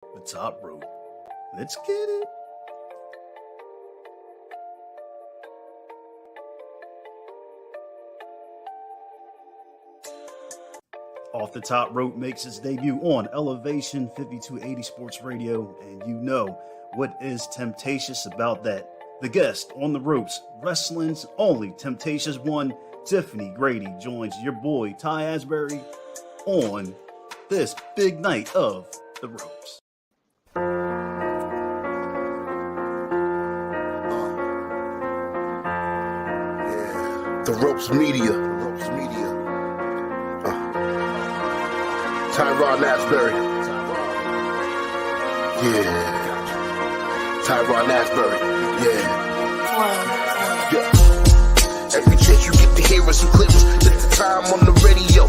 The top rope. Let's get it. Off the Top Rope makes its debut on Elevation 5280 Sports Radio, and you know what is Temptatious about that. The guest on the ropes, wrestling's only Temptatious one, Tiphani Grady, joins your boy Ty Asbury on this big night of the ropes. The Ropes Media. Tyron Asbury. Yeah. Tyron Asbury. Yeah. Every chance you get to hear us, some clips, just the time on the radio.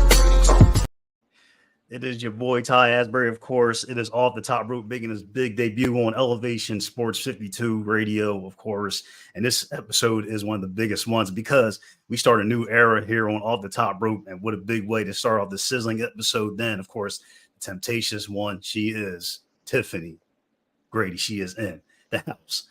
It is your boy Ty Asbury, of course. It is Off the Top Rope making his big debut on Elevation Sports 52 Radio, of course. And this episode is one of the biggest ones because we start a new era here on Off the Top Rope. And what a big way to start off the sizzling episode. Then, of course, the Temptatious one. She is Tiphani Grady. She is in the house.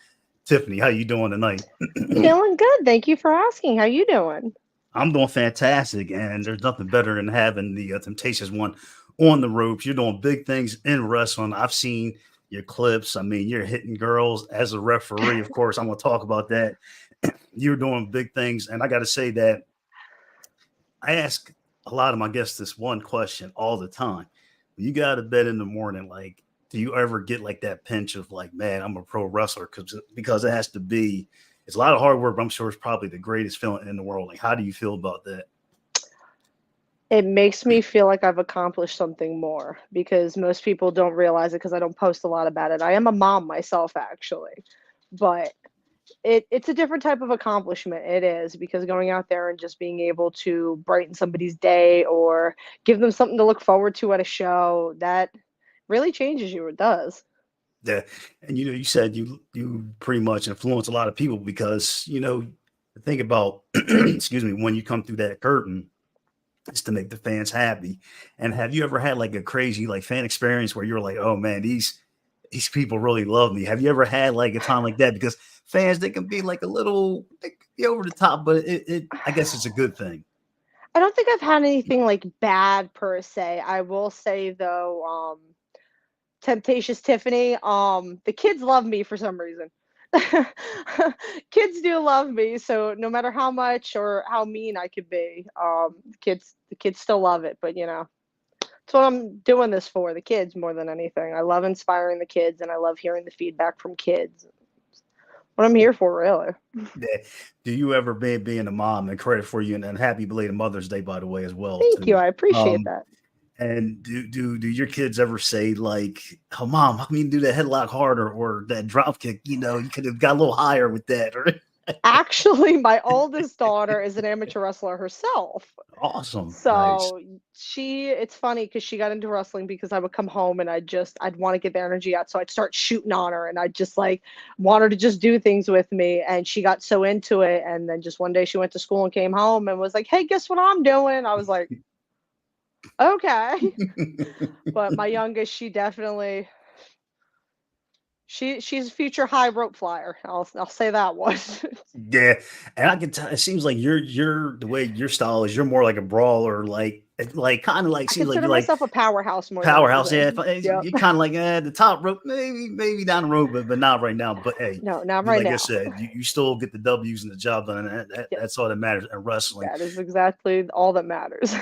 Tiphani, how you doing tonight? Feeling good. Thank you for asking. How you doing? I'm doing fantastic. And there's nothing better than having the Temptatious one on the ropes. You're doing big things in wrestling. I've seen your clips. I mean, you're hitting girls as a referee. Of course, I'm going to talk about that. You're doing big things. And I got to say that I ask a lot of my guests this one question all the time. When you got out of bed in the morning, like, do you ever get like that pinch of like, man, I'm a pro wrestler? Because it has to be, it's a lot of hard work, but I'm sure it's probably the greatest feeling in the world. Like, how do you feel about that? It makes me feel like I've accomplished something more because most people don't realize it because I don't post a lot about it. I am a mom myself, actually, but it's a different type of accomplishment. It is, because going out there and just being able to brighten somebody's day or give them something to look forward to at a show, that really changes you. It does. Yeah. And, you said you pretty much influence a lot of people because, think about, excuse me, when you come through that curtain, it's to make the fans happy. And have you ever had like a crazy like fan experience where you're like, oh man, these people really love me? Have you ever had like a time like that? Because fans, they can be like a little be over the top, but I guess it's a good thing. I don't think I've had anything like bad per se. I will say though, Temptatious Tiphani, the kids love me for some reason. Kids do love me, so no matter how much or how mean I could be, the kids still love it. But that's what I'm doing this for, the kids more than anything. I love inspiring the kids, and I love hearing the feedback from kids. What I'm here for, really. Yeah. Do you ever being a mom, and credit for you, and happy belated Mother's Day, by the way, as well. Thank you. I appreciate that. And do your kids ever say like, "Oh, mom, how come you do that headlock harder or that drop kick? You could have got a little higher with that." Or actually, my oldest daughter is an amateur wrestler herself. Awesome. So nice. It's funny because she got into wrestling because I would come home and I'd want to get the energy out. So I'd start shooting on her and I'd just like want her to just do things with me. And she got so into it. And then just one day she went to school and came home and was like, hey, guess what I'm doing? I was like, okay. But my youngest, she definitely, she's a future high rope flyer. I'll say that one. Yeah, and I can tell. It seems like you're the way your style is. You're more like a brawler, like kind of like. I seems like consider you're myself a powerhouse more. Powerhouse, yeah. Yep. You're kind of like the top rope, maybe down the road, but not right now. But hey, no, not right now. Like I said, you still get the W's and the job done, and that's all that matters in wrestling. That is exactly all that matters.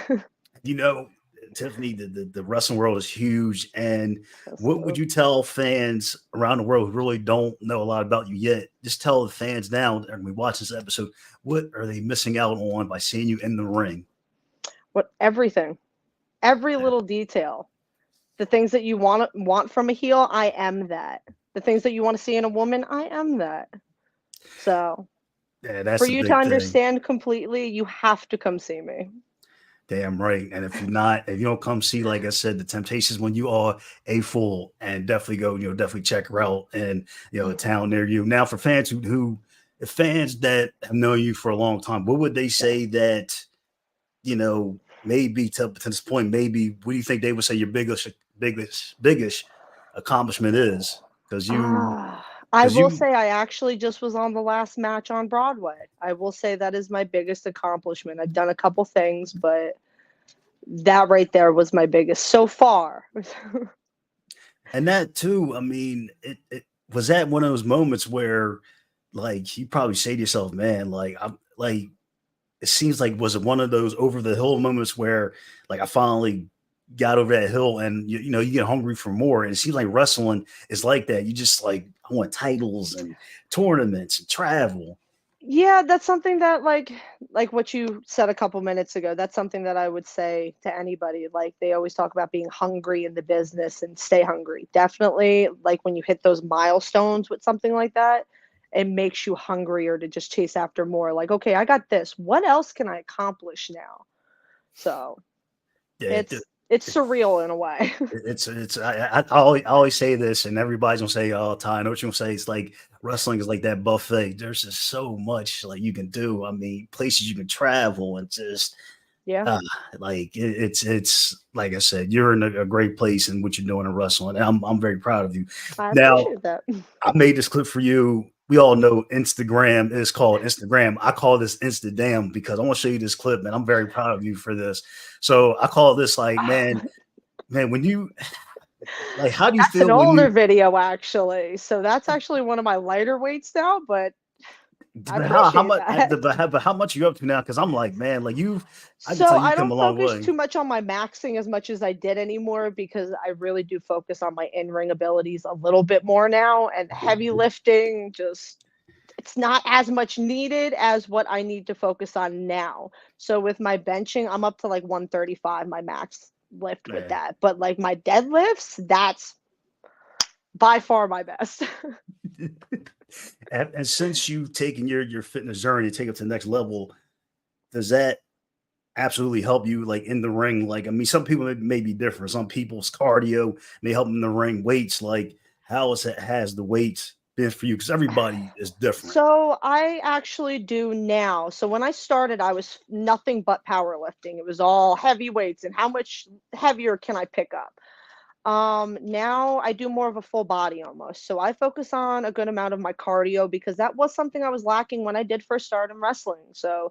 Tiphani, the wrestling world is huge. And what would you tell fans around the world who really don't know a lot about you yet? Just tell the fans now, when we watch this episode, what are they missing out on by seeing you in the ring? Everything, every little detail, the things that you want from a heel, I am that. The things that you want to see in a woman, I am that. So that's for you to understand completely, you have to come see me. Damn right. And if you don't come see, like I said, the Temptations when you are a fool, and definitely go, definitely check her out and, a town near you. Now for fans fans that have known you for a long time, what would they say that, maybe to this point, maybe what do you think they would say your biggest accomplishment is, because I will you say I actually just was on the last match on Broadway. I will say that is my biggest accomplishment. I've done a couple things, but that right there was my biggest so far. and that too. I mean, it was that one of those moments where, like, you probably say to yourself, "Man, like I'm like." It seems like was it one of those over the hill moments where, like, I finally got over that hill, and you know you get hungry for more, and it seems like wrestling is like that. You just like I want titles and tournaments and travel. Yeah, that's something that like what you said a couple minutes ago, that's something that I would say to anybody. Like they always talk about being hungry in the business and stay hungry. Definitely like when you hit those milestones with something like that, it makes you hungrier to just chase after more. Like, okay, I got this. What else can I accomplish now? So Yeah, it's surreal in a way. it's I always say this, and everybody's gonna say, "Oh, Ty, I know what you're gonna say." It's like wrestling is like that buffet. There's just so much like you can do. I mean, places you can travel, and just Yeah, uh, like it's like I said, you're in a great place in what you're doing in wrestling. And I'm very proud of you. I Now, appreciate that. I made this clip for you. We all know Instagram is called Instagram. I call this Instadam because I want to show you this clip, and I'm very proud of you for this. So I call this like, man, when you like, how do you That's an feel when older you? video actually. So that's actually one of my lighter weights now, but I But how appreciate much? that. But how much are you up to now? Because I'm like, man, like you, I can So tell you I come don't a long focus way. too much on my maxing as much as I did anymore because I really do focus on my in-ring abilities a little bit more now, and heavy lifting just it's not as much needed as what I need to focus on now. So with my benching, I'm up to like 135 my max lift with Man. that. But like my deadlifts, that's by far my best. And since you've taken your fitness journey to take it to the next level, does that absolutely help you like in the ring? Like, I mean, some people may be different. Some people's cardio may help them in the ring. Weights, like, has the weights been for you? Because everybody is different. So I actually do now. So when I started, I was nothing but powerlifting. It was all heavy weights and how much heavier can I pick up? Now I do more of a full body almost. So I focus on a good amount of my cardio because that was something I was lacking when I did first start in wrestling. So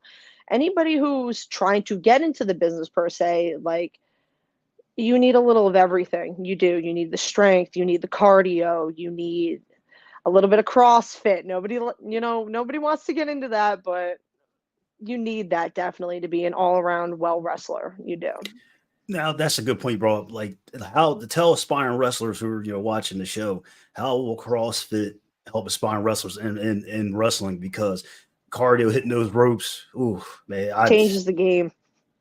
anybody who's trying to get into the business per se, like you need a little of everything. You do. You need the strength, you need the cardio, you need a little bit of CrossFit. Nobody wants to get into that, but you need that definitely to be an all-around well wrestler. You do. Now that's a good point, bro. Like, how to tell aspiring wrestlers who are watching the show, how will CrossFit help aspiring wrestlers in wrestling? Because cardio, hitting those ropes, ooh, man, Changes the game.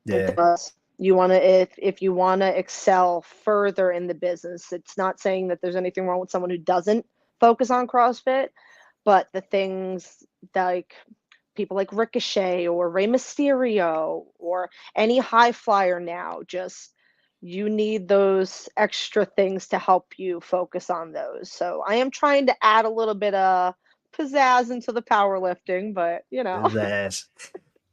It yeah, does. You want to if you want to excel further in the business, it's not saying that there's anything wrong with someone who doesn't focus on CrossFit, but the things like people like Ricochet or Rey Mysterio or any high flyer now, just you need those extra things to help you focus on those. So I am trying to add a little bit of pizzazz into the powerlifting, but his ass.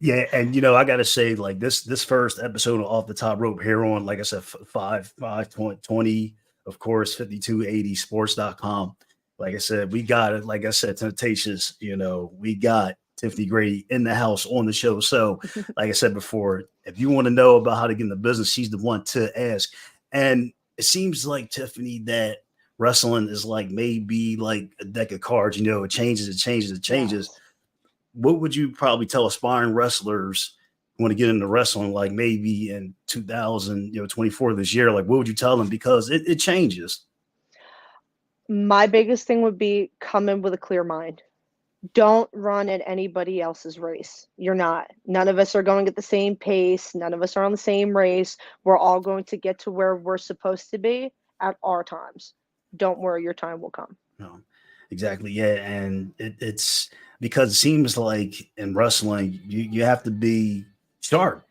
Yeah, and I gotta say, like this first episode of Off the Top Rope here on, like I said, 5 20, of course, 5280 sports.com. Like I said, we got it. Like I said, Temptatious, we got Tiphani Grady in the house on the show. So, like I said before, if you want to know about how to get in the business, she's the one to ask. And it seems like, Tiphani, that wrestling is like maybe like a deck of cards, it changes, it changes, it changes. Yes. What would you probably tell aspiring wrestlers who want to get into wrestling, like maybe in 2024 this year? Like, what would you tell them? Because it changes. My biggest thing would be come in with a clear mind. Don't run at anybody else's race. You're not. None of us are going at the same pace. None of us are on the same race. We're all going to get to where we're supposed to be at our times. Don't worry, your time will come. No, exactly. Yeah. And it's because it seems like in wrestling, you have to be sharp.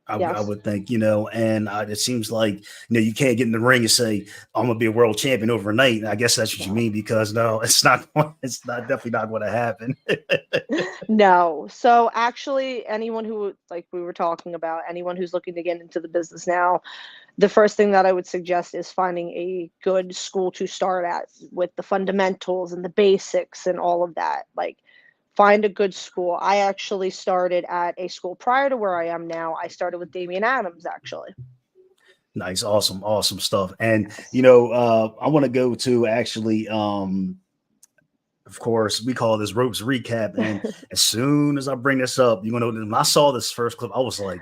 I Yes. would think, and it seems like, you can't get in the ring and say, I'm going to be a world champion overnight. And I guess that's what you No. mean, because no, it's not, it's not definitely not going to happen. No. So actually anyone who like we were talking about, anyone who's looking to get into the business now, the first thing that I would suggest is finding a good school to start at with the fundamentals and the basics and all of that. Like, find a good school. I actually started at a school prior to where I am now. I started with Damian Adams, actually. Nice, awesome stuff. And I want to go to actually, of course, we call this ropes recap. And as soon as I bring this up, when I saw this first clip, I was like,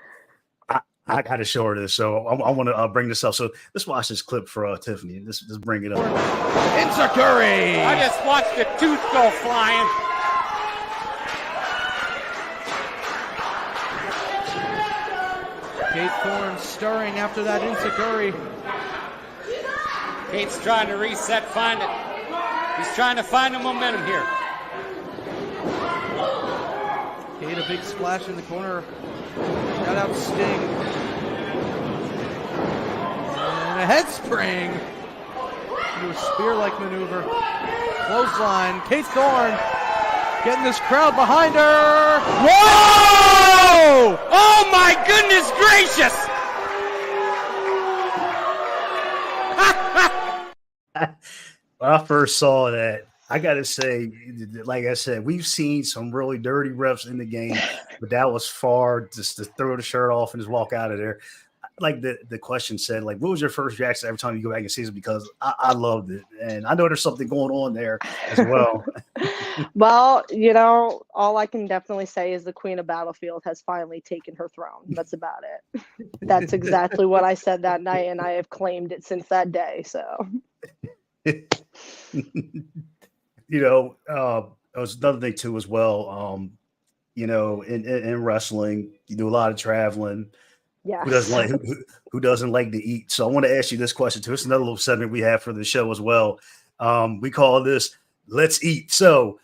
I got to show her this. So I want to bring this up. So let's watch this clip for Tiphani. Let's bring it up. Enziguri! I just watched the tooth go flying. Kate Thorne stirring after that Enziguri. Kate's trying to reset, find it. He's trying to find the momentum here. Kate, a big splash in the corner. Got out Sting. And a head spring. Into a spear-like maneuver. Clothesline. Kate Thorne getting this crowd behind her. Whoa! Oh my goodness gracious! When I first saw that, I got to say, like I said, we've seen some really dirty refs in the game, but that was far just to throw the shirt off and just walk out of there. Like the question said, like, what was your first reaction every time you go back and see it? Because I loved it. And I know there's something going on there as well. Well, all I can definitely say is the Queen of Battlefield has finally taken her throne. That's about it. That's exactly what I said that night, and I have claimed it since that day. So, It was another thing too as well. In wrestling, you do a lot of traveling. yeah. Who doesn't like to eat? So I want to ask you this question too. It's another little segment we have for the show as well. We call this "Let's Eat." So,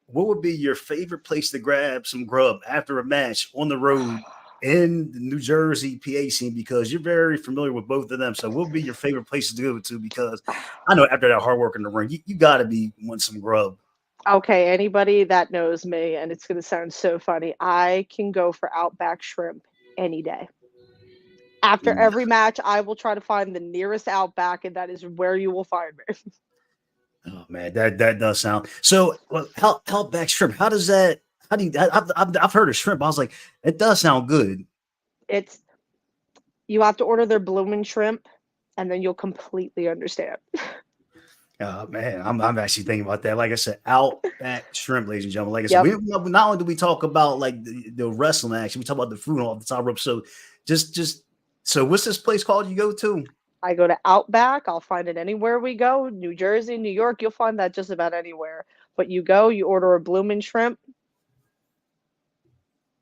what would be your favorite place to grab some grub after a match on the road in the New Jersey PA scene? Because you're very familiar with both of them. So, what would be your favorite places to go to? Because I know after that hard work in the ring, you got to be wanting some grub. Okay, anybody that knows me, and it's going to sound so funny, I can go for Outback Shrimp any day. After every match, I will try to find the nearest Outback, and that is where you will find me. Oh man, that does sound so. Well, Outback Shrimp. How does that? How do you? I've heard of shrimp. I was like, it does sound good. You have to order their bloomin' shrimp, and then you'll completely understand. Oh man, I'm actually thinking about that. Like I said, Outback Shrimp, ladies and gentlemen. Like I said, Yep. we not only do we talk about like the wrestling action, we talk about the food off the top rope. So so what's this place called you go to? I go to Outback. I'll find it anywhere we go. New Jersey, New York, you'll find that just about anywhere. But you order a bloomin' shrimp.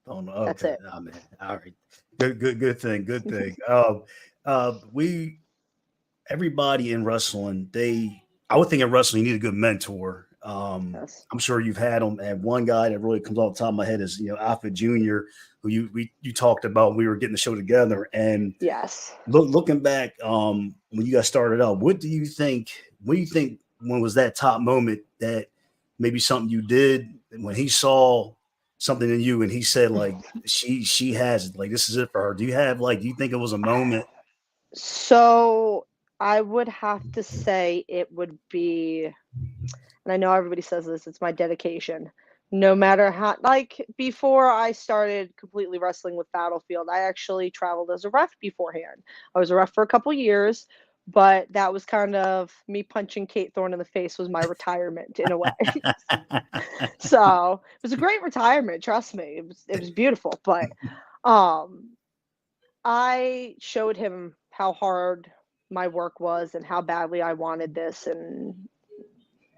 Oh no, okay. That's it. Oh, man. All right. Good thing. Everybody in wrestling, I would think in wrestling you need a good mentor. Yes. I'm sure you've had them, and one guy that really comes off the top of my head is Alpha Jr., who you talked about when we were getting the show together. And Yes. looking back, when you guys started out, what do you think? What do you think? When was that top moment that maybe something you did when he saw something in you and he said like she has it, like this is it for her? Do you think it was a moment? So I would have to say it would be, and I know everybody says this, it's my dedication. No matter how, like before I started completely wrestling with Battlefield, I actually traveled as a ref beforehand. I was a ref for a couple years, but that was kind of me punching Kate Thorne in the face was my retirement in a way. So it was a great retirement, trust me. It was beautiful, but I showed him how hard my work was and how badly I wanted this, and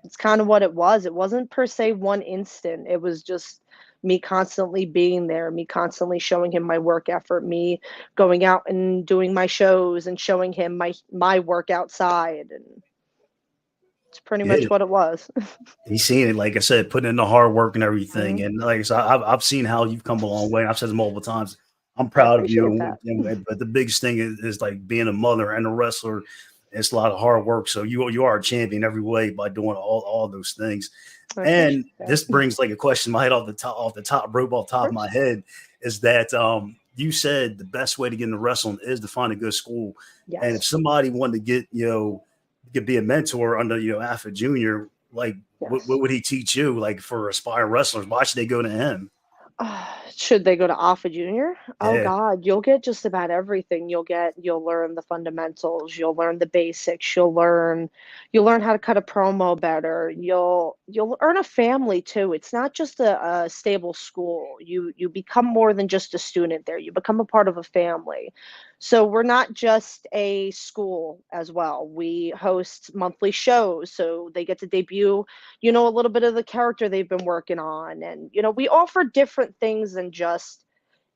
it's kind of what it was. It wasn't per se one instant. It was just me constantly being there, me constantly showing him my work effort, me going out and doing my shows and showing him my work outside, and it's pretty much what it was. He's seen it, like I said, putting in the hard work and everything. Mm-hmm. And like I said, I've seen how you've come a long way. I've said it multiple times. I'm proud of you. But the biggest thing is like being a mother and a wrestler. It's a lot of hard work. So you are a champion every way by doing all those things. And this brings like a question in my head off the top rope, off the top of my head, is that you said the best way to get into wrestling is to find a good school. Yes. And if somebody wanted to get, could be a mentor under, Alpha Junior, like what would he teach you? Like for aspiring wrestlers, why should they go to him? Should they go to Alpha Junior? Oh Yeah. God, you'll get just about everything. You'll learn the fundamentals. You'll learn the basics. You'll learn how to cut a promo better. You'll earn a family too. It's not just a stable school. You become more than just a student there. You become a part of a family. So we're not just a school as well. We host monthly shows, so they get to debut, a little bit of the character they've been working on. And, we offer different things than just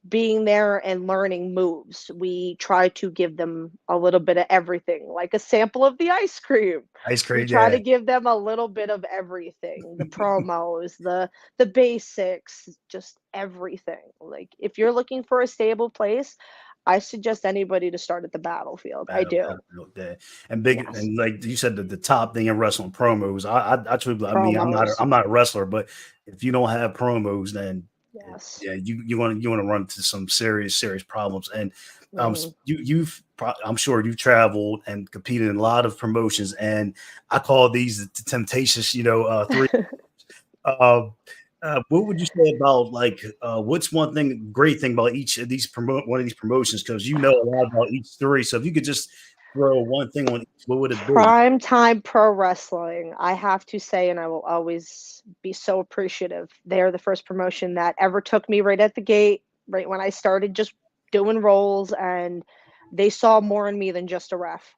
being there and learning moves. We try to give them a little bit of everything, like a sample of the ice cream. Ice cream, We try to give them a little bit of everything, the promos, the basics, just everything. Like if you're looking for a stable place, I suggest anybody to start at the Battlefield. I do. And big, Yes. and like you said, the top thing in wrestling promos. I truly, Promos. I'm not a wrestler, but if you don't have promos, then Yes. you want to run into some serious problems. And I'm sure you've traveled and competed in a lot of promotions, and I call these the Temptatious. Three. What would you say about what's one great thing about each of these one of these promotions? Because you know a lot about each three. So if you could just throw one thing on each, what would it be? Primetime Pro Wrestling, I have to say, and I will always be so appreciative. They're the first promotion that ever took me right at the gate, right when I started just doing roles, and they saw more in me than just a ref.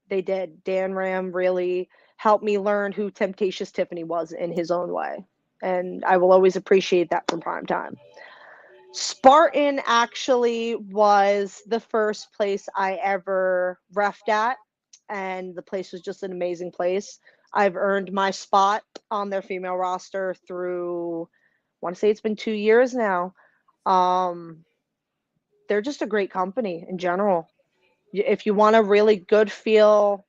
They did. Dan Ram really helped me learn who Temptatious Tiphani was in his own way. And I will always appreciate that from Primetime. Spartan actually was the first place I ever refed at, and the place was just an amazing place. I've earned my spot on their female roster through, I want to say it's been 2 years now. They're just a great company in general. If you want a really good feel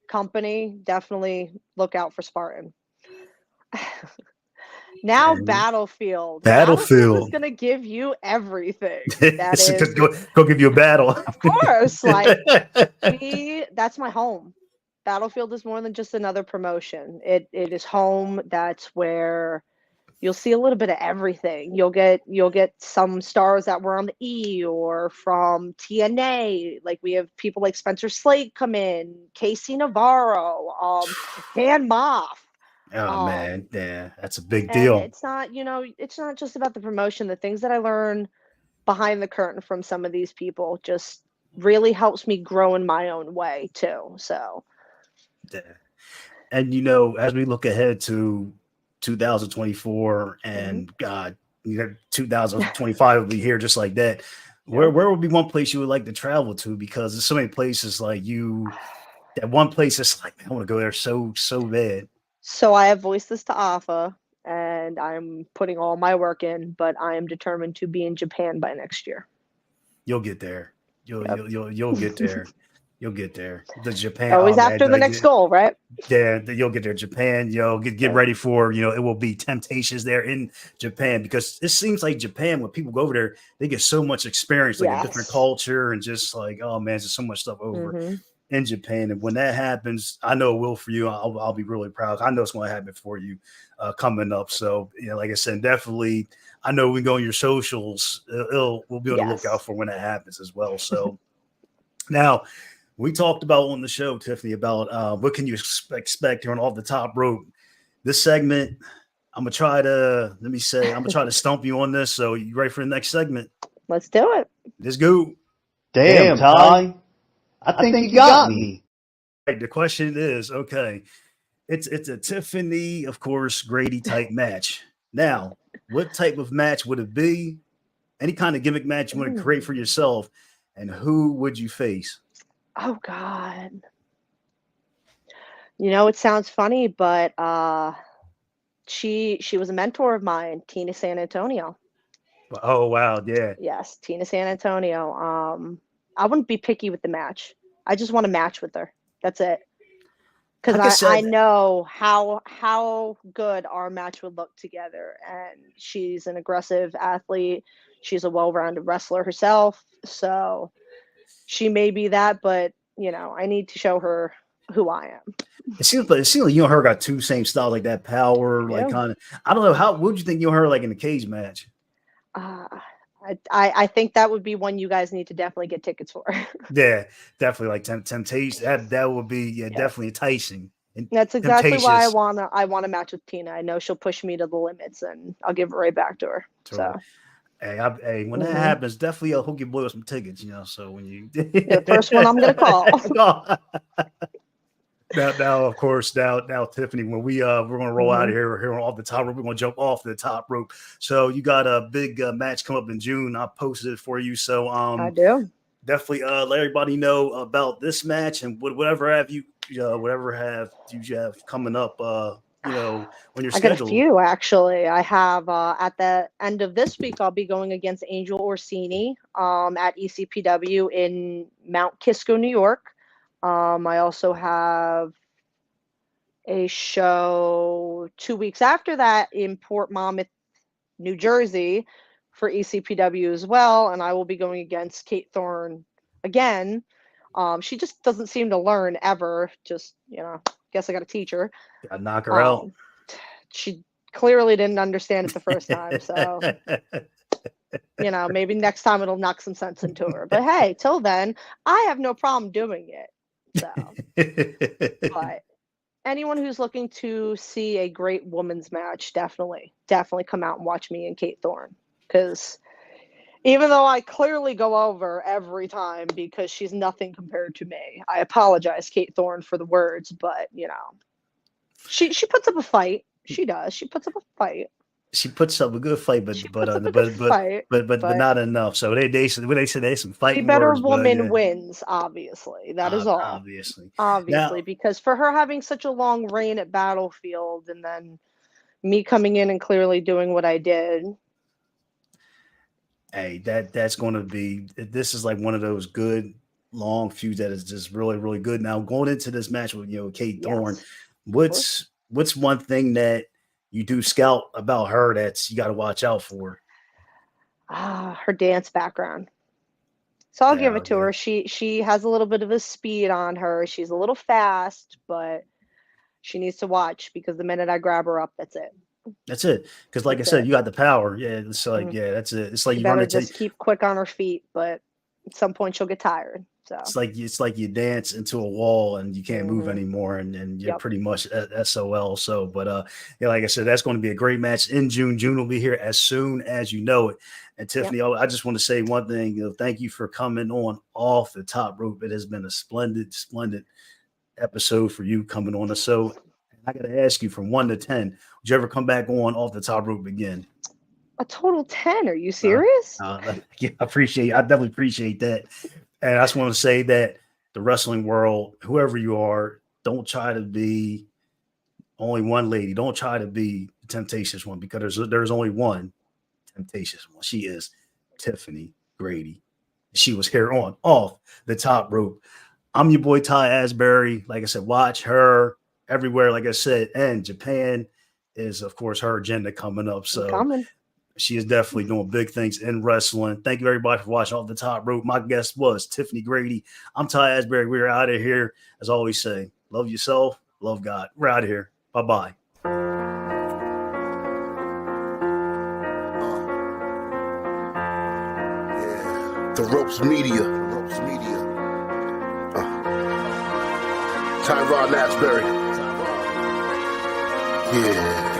company, definitely look out for Spartan. Now Battlefield is going to give you everything. That is go give you a battle. Of course, that's my home. Battlefield is more than just another promotion. It is home. That's where you'll see a little bit of everything. You'll get some stars that were on the E or from TNA. Like we have people like Spencer Slade come in, Casey Navarro, Dan Moff. Oh man, yeah, that's a big deal. And it's not just about the promotion. The things that I learn behind the curtain from some of these people just really helps me grow in my own way too. So, yeah. And as we look ahead to 2024, and God, 2025 will be here just like that. Where would be one place you would like to travel to? Because there's so many places that one place is like, man, I want to go there so bad. So I have voiced this to AFA, and I'm putting all my work in, but I am determined to be in Japan by next year. You'll get there. You'll get there. You'll get there. The Japan. Always after the next goal, right? Yeah, you'll get there. Japan. Get ready for it will be Temptations there in Japan, because it seems like Japan, when people go over there, they get so much experience, like a different culture, and just like, oh man, there's so much stuff over in Japan. And when that happens, I know it will for you. I'll be really proud. I know it's going to happen for you coming up. So like I said, definitely. I know we go on your socials. We'll be on the lookout for when that happens as well. So now. We talked about on the show, Tiphani, about what can you expect here on Off the Top Rope. This segment, I'm gonna try to stump you on this. So you ready for the next segment? Let's do it. Let's go. Damn, Ty. I think you got me. Right, the question is, okay, it's a Tiphani, of course, Grady type match. Now, what type of match would it be? Any kind of gimmick match you want to create for yourself, and who would you face? Oh God. It sounds funny, but she was a mentor of mine, Tina San Antonio. Oh wow, yeah. Yes, Tina San Antonio. I wouldn't be picky with the match. I just want to match with her. That's it. Because I know how good our match would look together. And she's an aggressive athlete. She's a well-rounded wrestler herself, so she may be that, but I need to show her who I am. It seems like you and her got two same styles, like that power, like kind of. I don't know what would you think you and her like in the cage match? I think that would be one you guys need to definitely get tickets for. Yeah, definitely like Temptation. That would be definitely enticing. And that's exactly why I Temptatious. want to match with Tina. I know she'll push me to the limits, and I'll give it right back to her. So. Hey, when that happens, definitely hook your boy with some tickets, So when you the first one I'm gonna call. Now, of course, now, Tiphani, when we're gonna roll out of here off the top rope, we're gonna jump off the top rope. So you got a big match come up in June. I posted it for you. So I do. Definitely let everybody know about this match and whatever have you have coming up. On your schedule. I got a few actually. I have at the end of this week, I'll be going against Angel Orsini at ECPW in Mount Kisco, New York. I also have a show 2 weeks after that in Port Monmouth, New Jersey for ECPW as well. And I will be going against Kate Thorne again. She just doesn't seem to learn ever. Just, guess I got to teach her. Gotta knock her out. She clearly didn't understand it the first time. So, maybe next time it'll knock some sense into her. But hey, till then, I have no problem doing it. So, but anyone who's looking to see a great women's match, definitely come out and watch me and Kate Thorne. Because even though I clearly go over every time because she's nothing compared to me, I apologize, Kate Thorne, for the words, but she puts up a fight. She does. She puts up a fight. She puts up a good fight, but not enough. So they say there's some fighting. The better words, woman wins, obviously. That is all. Obviously, now, because for her having such a long reign at Battlefield, and then me coming in and clearly doing what I did. Hey, that's going to be. This is like one of those good long feuds that is just really, really good. Now going into this match with Kate Thorne, what's one thing that you do scout about her that's you got to watch out for? Her dance background. So I'll give it to her. She has a little bit of a speed on her. She's a little fast, but she needs to watch because the minute I grab her up, that's it. That's it. Because like I said, you got the power. Yeah, it's like that's it. It's like you better just keep quick on her feet, but at some point she'll get tired. So it's like you dance into a wall and you can't move anymore, and you're pretty much SOL. So, but like I said, that's going to be a great match in June. June will be here as soon as you know it. And Tiphani, I just want to say one thing. Thank you for coming on off the top rope. It has been a splendid episode for you coming on the show. I got to ask you, from 1 to 10, would you ever come back on off the top rope again? A total 10? Are you serious? Yeah, I definitely appreciate that. And I just want to say that the wrestling world, whoever you are, don't try to be only one lady. Don't try to be the Temptatious one, because there's only one Temptatious one. She is Tiphani Grady. She was here on off the top rope. I'm your boy Ty Asbury. Like I said, watch her everywhere. Like I said, and Japan is, of course, her agenda coming up. So she is definitely doing big things in wrestling. Thank you, everybody, for watching Off the Top Rope. My guest was Tiphani Grady. I'm Ty Asbury. We're out of here. As always say, love yourself, love God. We're out of here. Bye-bye. The Ropes Media. Tyrone Asbury. Yeah.